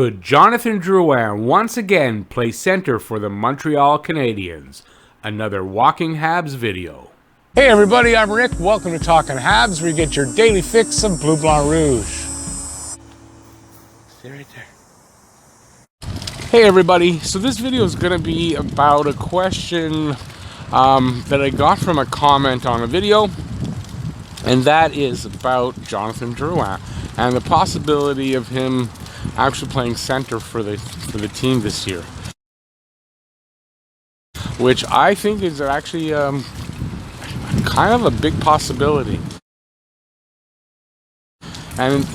Could Jonathan Drouin once again play center for the Montreal Canadiens? Another Walking Habs video. Hey everybody, I'm Rick. Welcome to Talking Habs, where you get your daily fix of Bleu Blanc Rouge. Stay right there. Hey everybody, so this video is going to be about a question that I got from a comment on a video, and that is about Jonathan Drouin and the possibility of him actually playing center for the team this year, which I think is actually kind of a big possibility. And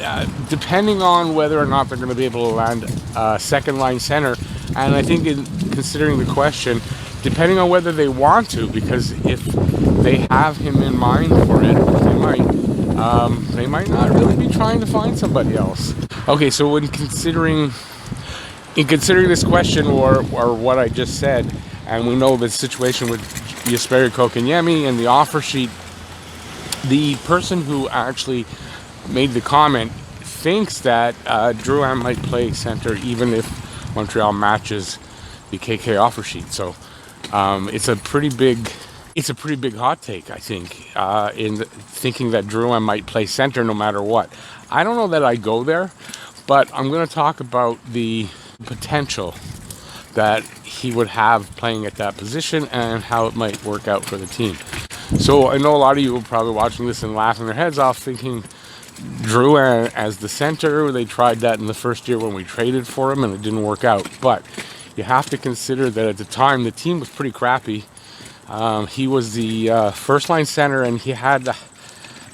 depending on whether or not they're going to be able to land a second line center, and I think considering the question, depending on whether they want to, because if they have him in mind for it, they might not really be trying to find somebody else. Okay, so in considering this question or what I just said, and we know the situation with Jesperi Kotkaniemi and the offer sheet, the person who actually made the comment thinks that Drouin might play center even if Montreal matches the KK offer sheet. So it's a pretty big hot take, I think, in thinking that Drouin might play center no matter what. I don't know that I go there, but I'm going to talk about the potential that he would have playing at that position and how it might work out for the team. So I know a lot of you are probably watching this and laughing their heads off, thinking Drouin as the center. They tried that in the first year when we traded for him and it didn't work out. But you have to consider that at the time the team was pretty crappy. He was the first line center, and he had the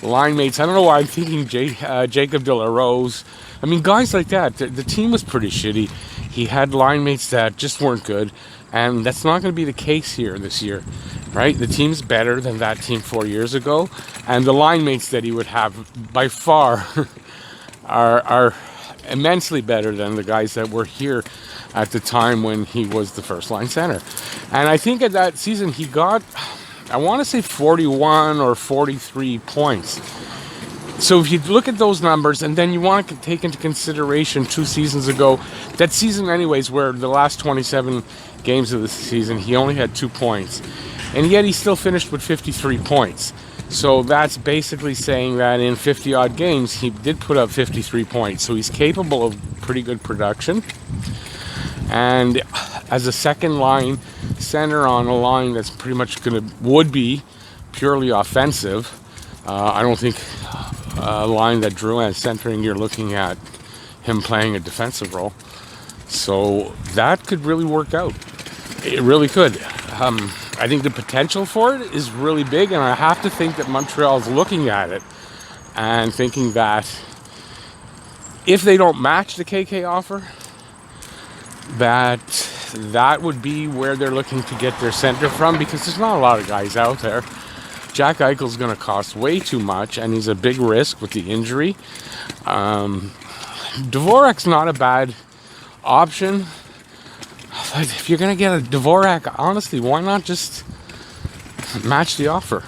line mates. I don't know why I'm thinking Jacob de la Rose. I mean, guys like that. The team was pretty shitty. He had line mates that just weren't good, and that's not going to be the case here this year, right? The team's better than that team 4 years ago, and the line mates that he would have by far are immensely better than the guys that were here at the time when he was the first line center. And I think at that season he got, I want to say 41 or 43 points. So if you look at those numbers, and then you want to take into consideration 2 seasons ago, that season anyways, where the last 27 games of the season he only had 2 points, and yet he still finished with 53 points. So that's basically saying that in 50 odd games he did put up 53 points. So he's capable of pretty good production. And as a second line center on a line that's pretty much would be purely offensive, I don't think a line that Drouin is centering, you're looking at him playing a defensive role. So that could really work out. It really could. I think the potential for it is really big, and I have to think that Montreal is looking at it and thinking that if they don't match the KK offer, that would be where they're looking to get their center from, because there's not a lot of guys out there. Jack Eichel's going to cost way too much, and he's a big risk with the injury. Dvorak's not a bad option. But if you're going to get a Dvorak, honestly, why not just match the offer?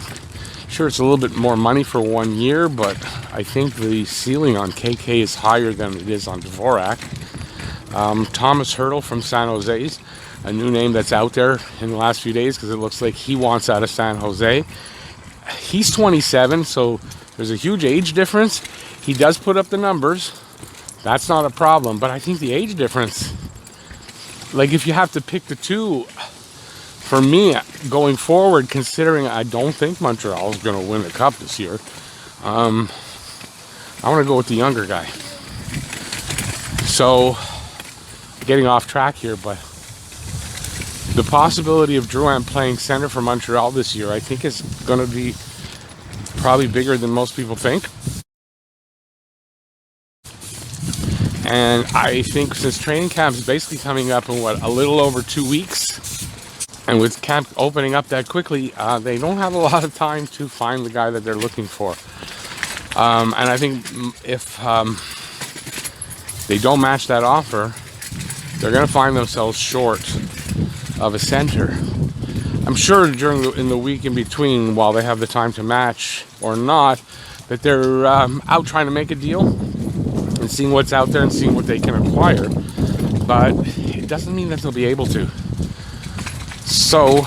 Sure, it's a little bit more money for 1 year, but I think the ceiling on KK is higher than it is on Dvorak. Thomas Hertl from San Jose's a new name that's out there in the last few days, because it looks like he wants out of San Jose. He's 27, so there's a huge age difference. He does put up the numbers. That's not a problem, but I think the age difference, like if you have to pick the two, for me, going forward, considering I don't think Montreal is going to win the cup this year, I want to go with the younger guy. So, getting off track here, but the possibility of Drouin playing center for Montreal this year, I think, is going to be probably bigger than most people think. And I think since training camp is basically coming up in a little over 2 weeks, and with camp opening up that quickly, they don't have a lot of time to find the guy that they're looking for. And I think if they don't match that offer, they're going to find themselves short of a center. I'm sure in the week in between, while they have the time to match or not, that they're out trying to make a deal. and seeing what's out there and seeing what they can acquire. But it doesn't mean that they'll be able to. So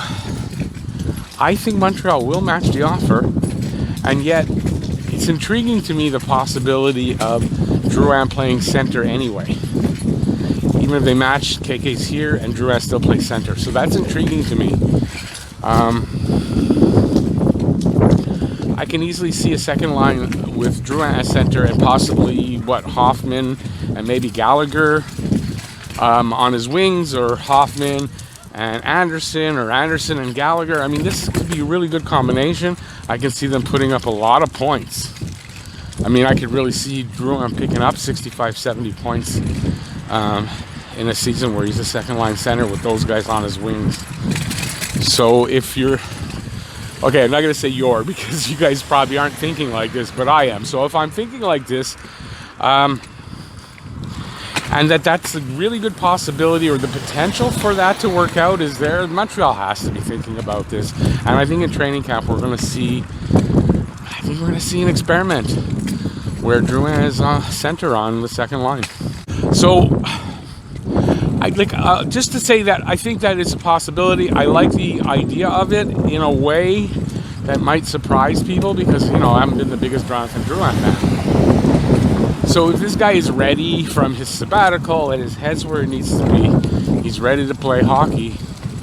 I think Montreal will match the offer, and yet it's intriguing to me the possibility of Drouin playing center anyway. Even if they match, KK's here and Drouin still plays center. So that's intriguing to me. I can easily see a second line with Drouin as center and possibly, Hoffman and maybe Gallagher on his wings, or Hoffman and Anderson, or Anderson and Gallagher. I mean, this could be a really good combination. I can see them putting up a lot of points. I mean, I could really see Drouin picking up 65, 70 points in a season where he's a second line center with those guys on his wings. So if you're... Okay, I'm not going to say you're, because you guys probably aren't thinking like this, but I am. So if I'm thinking like this, and that's a really good possibility, or the potential for that to work out is there, Montreal has to be thinking about this. And I think in training camp we're going to see an experiment where Drouin is center on the second line. So just to say that I think that it's a possibility. I like the idea of it in a way that might surprise people, because I haven't been the biggest Jonathan Drouin fan. So if this guy is ready from his sabbatical and his head's where it needs to be, he's ready to play hockey,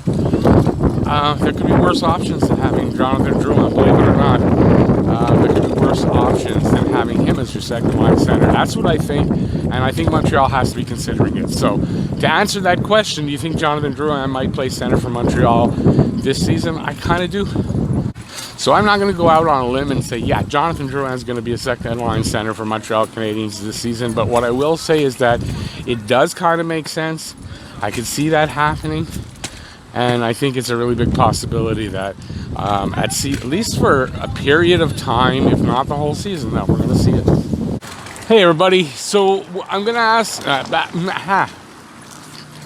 there could be worse options than having Jonathan Drouin, believe it or not. There could be worse options than having him as your second line center. That's what I think, and I think Montreal has to be considering it. So to answer that question, do you think Jonathan Drouin might play center for Montreal this season? I kind of do. So I'm not going to go out on a limb and say, yeah, Jonathan Drouin is going to be a second line center for Montreal Canadiens this season. But what I will say is that it does kind of make sense. I could see that happening. And I think it's a really big possibility that at least for a period of time, if not the whole season, that we're going to see it. Hey everybody, so I'm going to ask,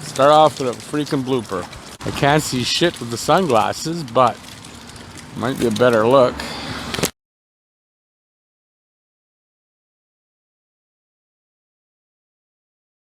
start off with a freaking blooper. I can't see shit with the sunglasses, but might be a better look.